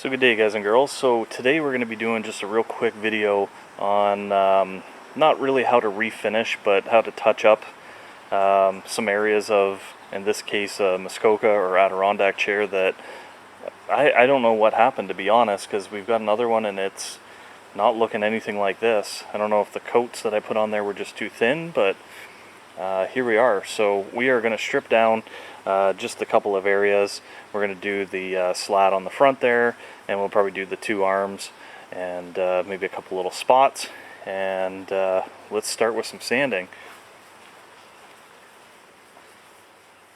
So good day, guys and girls. So today we're going to be doing just a real quick video on not really how to refinish, but how to touch up some areas of, in this case, a Muskoka or Adirondack chair that I don't know what happened, to be honest, because we've got another one and it's not looking anything like this. I don't know if the coats that I put on there were just too thin, but here we are. So we are going to strip down just a couple of areas. We're going to do the slat on the front there, and we'll probably do the two arms and maybe a couple little spots. And let's start with some sanding.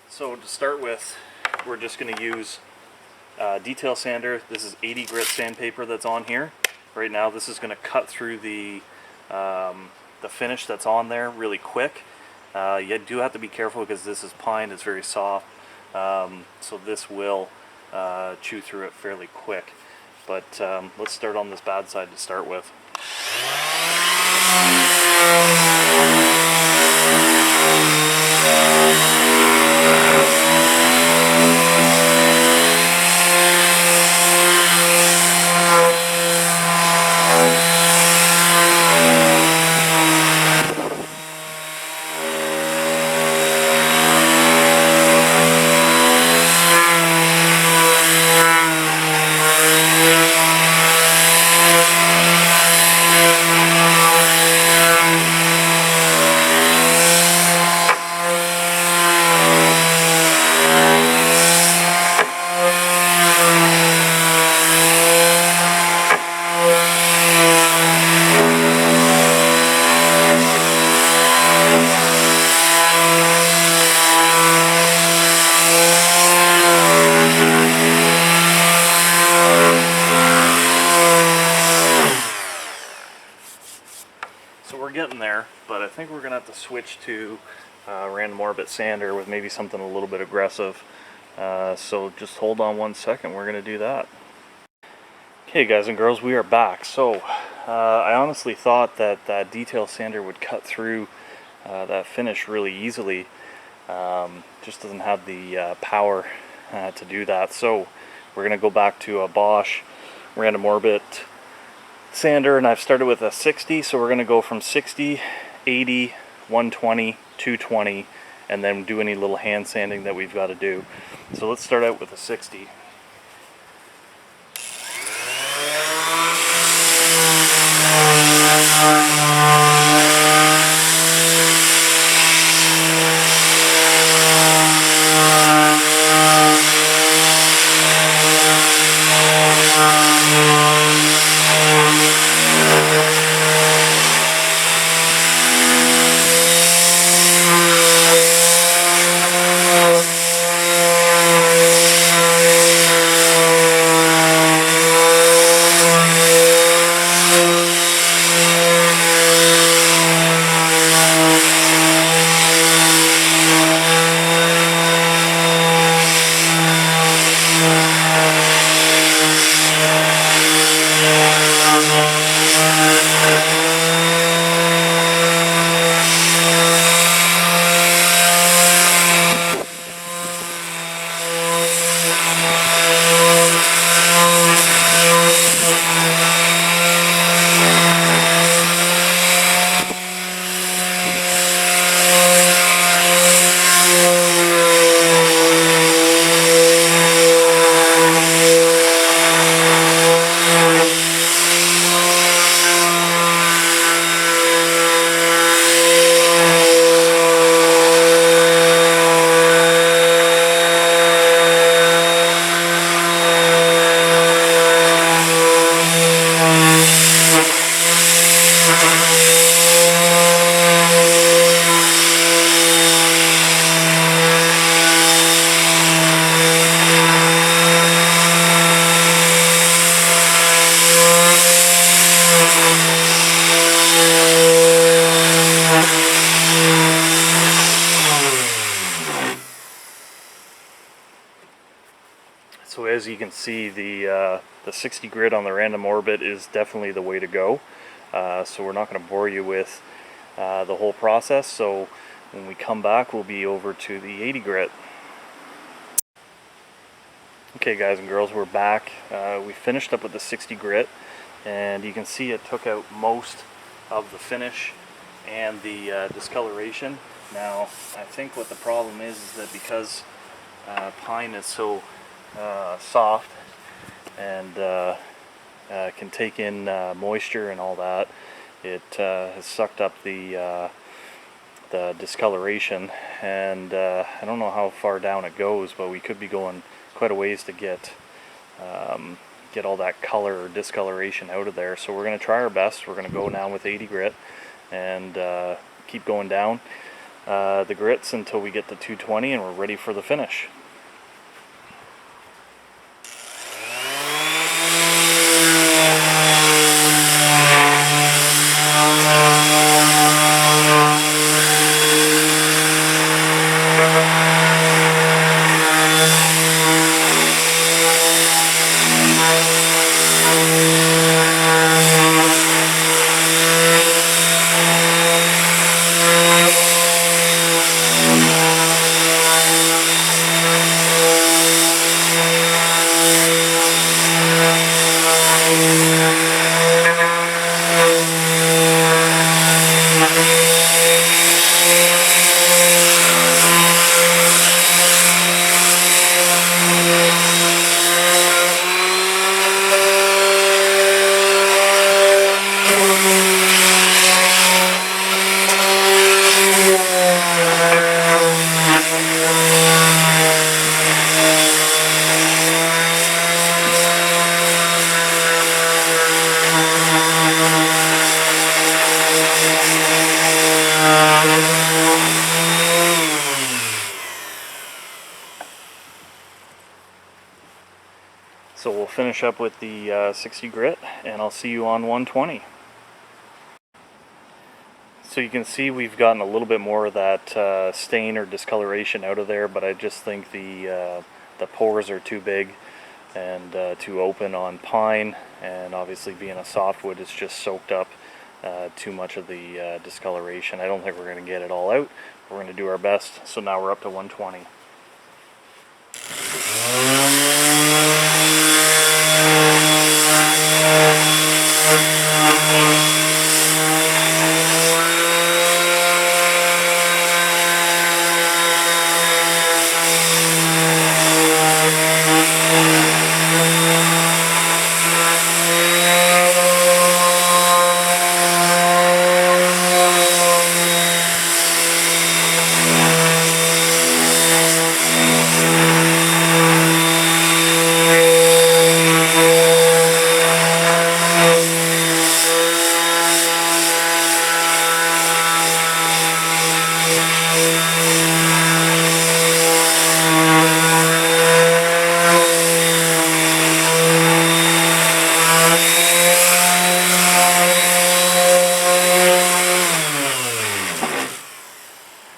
So to start with, we're just going to use detail sander. This is 80 grit sandpaper that's on here. Right now this is going to cut through the finish that's on there really quick. You do have to be careful because this is pine, it's very soft, so this will chew through it fairly quick. But let's start on this bad side to start with. So we're getting there, but I think we're going to have to switch to random orbit sander with maybe something a little bit aggressive. So just hold on 1 second, we're going to do that. Okay, guys and girls, we are back. So I honestly thought that that detail sander would cut through that finish really easily. Just doesn't have the power to do that. So we're going to go back to a Bosch random orbit sander, and I've started with a 60, so we're going to go from 60, 80, 120, 220, and then do any little hand sanding that we've got to do. So let's start out with a 60. So as you can see, the 60 grit on the random orbit is definitely the way to go. So we're not going to bore you with the whole process. So when we come back, we'll be over to the 80 grit. Okay guys and girls, we're back. We finished up with the 60 grit, and you can see it took out most of the finish and the discoloration. Now I think what the problem is that because pine is so soft and can take in moisture and all that, it has sucked up the discoloration, and I don't know how far down it goes, but we could be going quite a ways to get all that color or discoloration out of there. So we're going to try our best. We're going to go now with 80 grit and keep going down the grits until we get to 220 and we're ready for the finish. So we'll finish up with the 60 grit, and I'll see you on 120. So you can see we've gotten a little bit more of that stain or discoloration out of there, but I just think the pores are too big and too open on pine, and obviously being a softwood, it's just soaked up too much of the discoloration. I don't think we're going to get it all out. We're going to do our best. So now we're up to 120.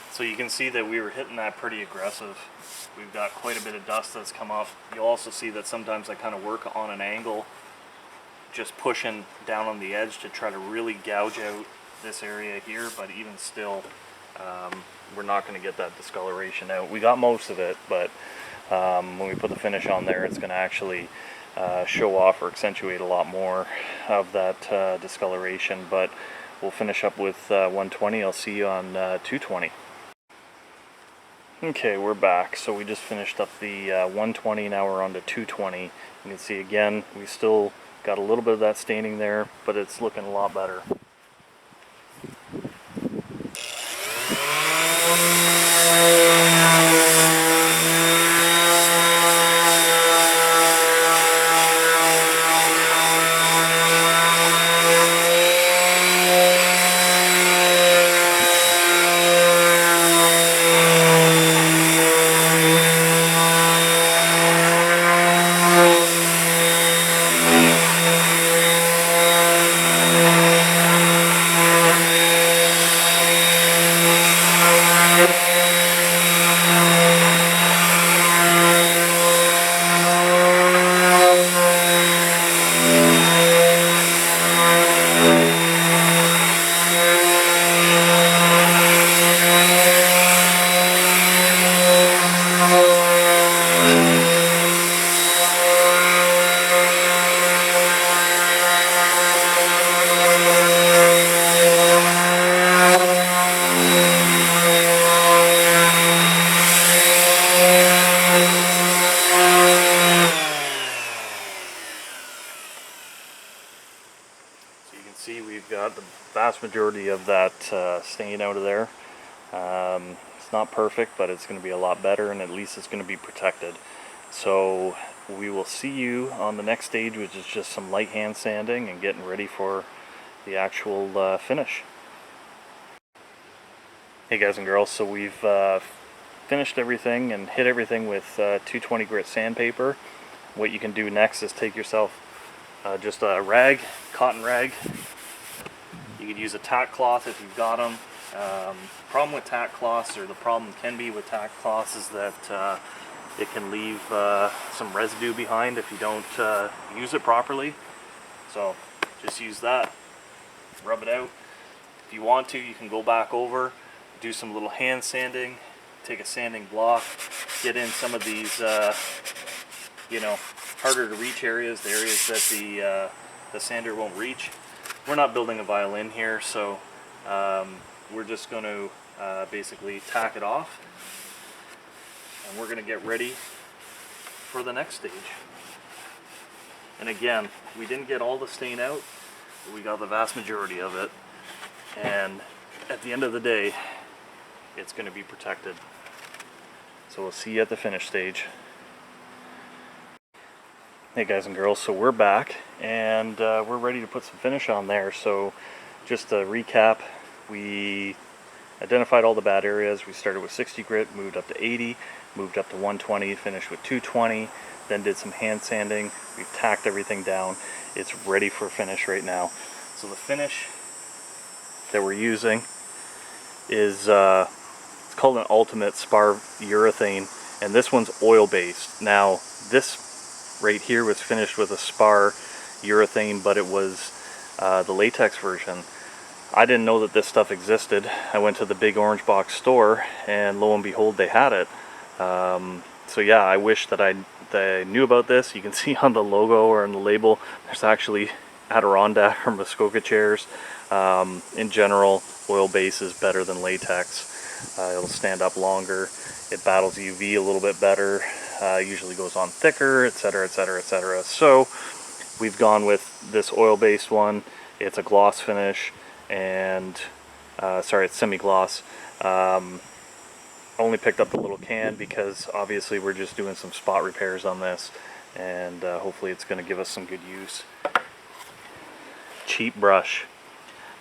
So you can see that we were hitting that pretty aggressive. We've got quite a bit of dust that's come up. You'll also see that sometimes I kind of work on an angle, just pushing down on the edge to try to really gouge out this area here, but even still, we're not going to get that discoloration out. We got most of it, but when we put the finish on there, it's going to actually show off or accentuate a lot more of that discoloration. But we'll finish up with 120. I'll see you on 220. Okay, we're back. So we just finished up the 120, now we're on to 220. You can see again, we still got a little bit of that staining there, but it's looking a lot better. see, we've got the vast majority of that stain out of there. It's not perfect, but it's going to be a lot better, and at least it's going to be protected. So we will see you on the next stage, which is just some light hand sanding and getting ready for the actual finish. Hey guys and girls, so we've finished everything and hit everything with 220 grit sandpaper. What you can do next is take yourself just a rag, cotton rag. You could use a tack cloth if you've got them. Problem with tack cloths, or the problem can be with tack cloths, is that it can leave some residue behind if you don't use it properly. So just use that, rub it out. If you want to, you can go back over, do some little hand sanding, take a sanding block, get in some of these you know, harder to reach areas, the areas that the sander won't reach. We're not building a violin here, so we're just going to basically tack it off, and we're going to get ready for the next stage. And again, we didn't get all the stain out, but we got the vast majority of it, and at the end of the day, it's going to be protected. So we'll see you at the finish stage. Hey guys and girls, so we're back, and we're ready to put some finish on there. So just to recap, we identified all the bad areas. We started with 60 grit, moved up to 80, moved up to 120, finished with 220, then did some hand sanding. We've tacked everything down. It's ready for finish right now. So the finish that we're using is it's called an Ultimate Spar Urethane, and this one's oil based. Now this right here was finished with a Spar urethane, but it was the latex version. I didn't know that this stuff existed. I went to the big orange box store, and lo and behold, they had it. So yeah, I wish that I knew about this. You can see on the logo or on the label, there's actually Adirondack or Muskoka chairs. In general, oil base is better than latex. It'll stand up longer. It battles UV a little bit better. Usually goes on thicker, etc., etc., etc. So we've gone with this oil-based one. It's a gloss finish, and sorry, it's semi-gloss. Only picked up the little can because obviously we're just doing some spot repairs on this, and hopefully it's going to give us some good use. Cheap brush.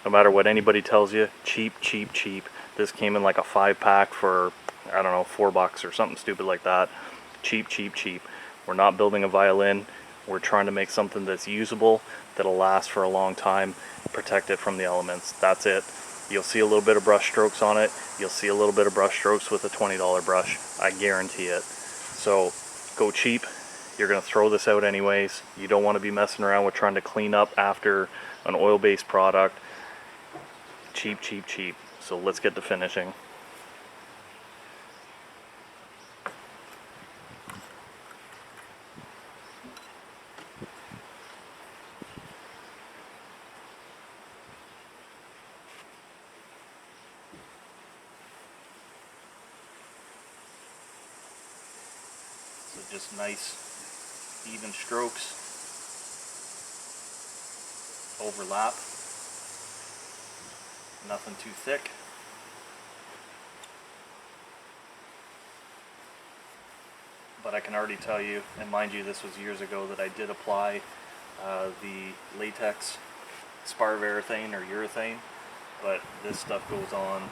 No matter what anybody tells you, cheap, cheap, cheap. This came in like a 5-pack for, I don't know, $4 or something stupid like that. Cheap, cheap, cheap. We're not building a violin. We're trying to make something that's usable, that'll last for a long time, protect it from the elements. That's it. You'll see a little bit of brush strokes on it. You'll see a little bit of brush strokes with a $20 brush. I guarantee it. So go cheap. You're going to throw this out anyways. You don't want to be messing around with trying to clean up after an oil-based product. Cheap, cheap, cheap. So let's get to finishing. So just nice, even strokes, overlap, nothing too thick. But I can already tell you, and mind you, this was years ago, that I did apply the latex spar urethane or urethane, but this stuff goes on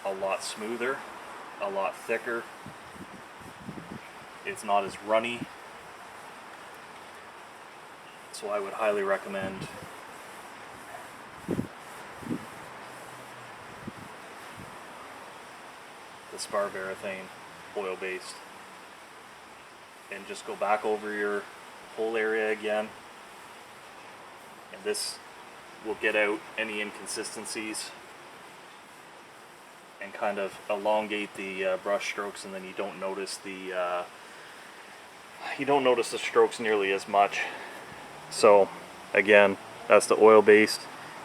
a lot smoother, a lot thicker. It's not as runny, so I would highly recommend the spar urethane oil-based. And just go back over your whole area again, and this will get out any inconsistencies and kind of elongate the brush strokes, and then you don't notice the strokes nearly as much. So again, that's the oil based.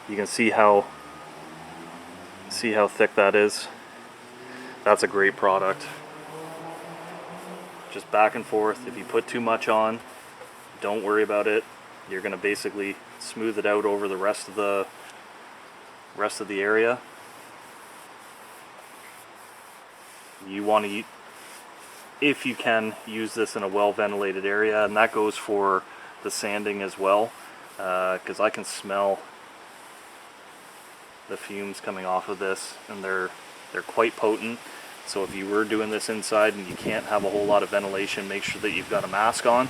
You can see how thick that is. That's a great product. Just back and forth. If you put too much on, don't worry about it. You're going to basically smooth it out over the rest of the area. You want to, if you can, use this in a well ventilated area, and that goes for the sanding as well, because I can smell the fumes coming off of this, and they're quite potent. So if you were doing this inside and you can't have a whole lot of ventilation, make sure that you've got a mask on.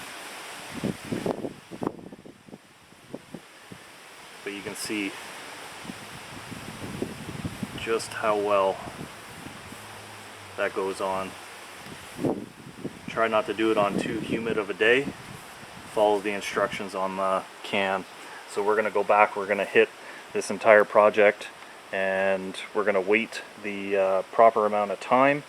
But you can see just how well that goes on. Try not to do it on too humid of a day. Follow the instructions on the can. So we're going to go back, we're going to hit this entire project, and we're going to wait the proper amount of time,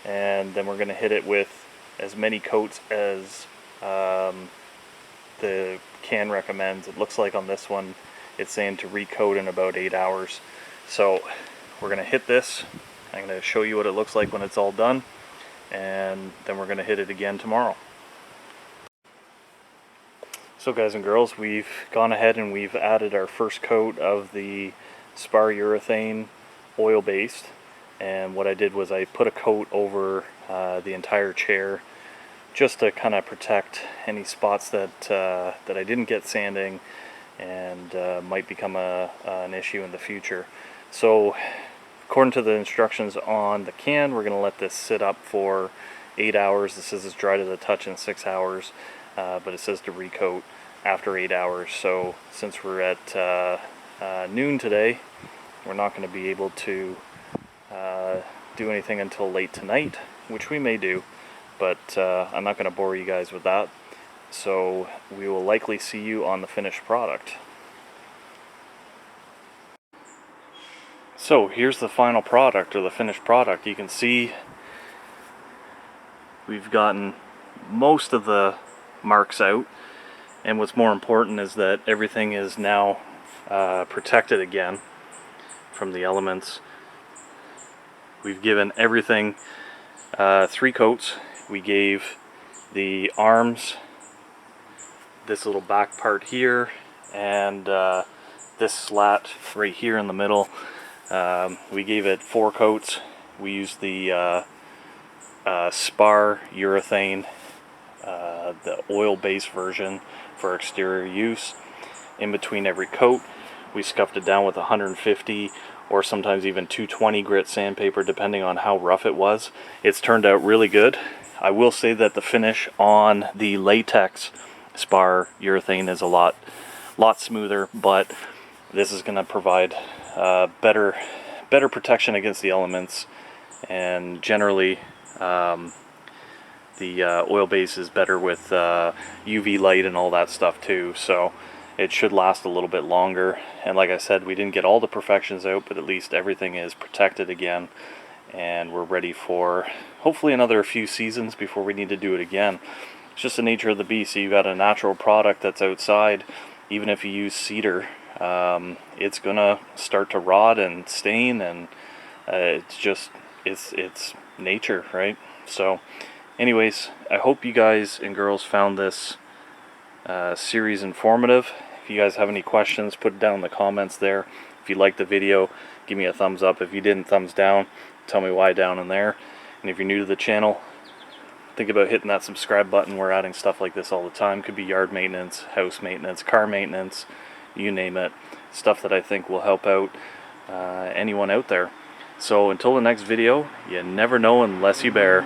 and then we're going to hit it with as many coats as the can recommends. It looks like on this one it's saying to recoat in about 8 hours. So we're going to hit this. I'm going to show you what it looks like when it's all done, and then we're going to hit it again tomorrow. So guys and girls, we've gone ahead and we've added our first coat of the spar urethane oil based, and what I did was I put a coat over the entire chair just to kind of protect any spots that I didn't get sanding and might become an issue in the future. So according to the instructions on the can, we're going to let this sit up for 8 hours. This says it's dry to the touch in 6 hours, but it says to recoat after 8 hours. So since we're at noon today, we're not going to be able to do anything until late tonight, which we may do, but I'm not going to bore you guys with that. So we will likely see you on the finished product. So here's the final product, or the finished product. You can see we've gotten most of the marks out, and what's more important is that everything is now protected again from the elements. We've given everything 3 coats. We gave the arms, this little back part here, and this slat right here in the middle. We gave it 4 coats. We used the spar urethane, the oil-based version for exterior use. In between every coat, we scuffed it down with 150 or sometimes even 220 grit sandpaper, depending on how rough it was. It's turned out really good. I will say that the finish on the latex spar urethane is a lot smoother, but this is going to provide better protection against the elements, and generally the oil base is better with UV light and all that stuff too, so it should last a little bit longer. And like I said, we didn't get all the perfections out, but at least everything is protected again, and we're ready for hopefully another few seasons before we need to do it again. It's just the nature of the beast. So you've got a natural product that's outside. Even if you use cedar, it's gonna start to rot and stain, and it's nature, right? So anyways, I hope you guys and girls found this series informative. If you guys have any questions, put it down in the comments there. If you liked the video, give me a thumbs up. If you didn't, thumbs down. Tell me why down in there. And if you're new to the channel, think about hitting that subscribe button. We're adding stuff like this all the time. Could be yard maintenance, house maintenance, car maintenance, you name it. Stuff that I think will help out anyone out there. So until the next video, you never know unless you bear.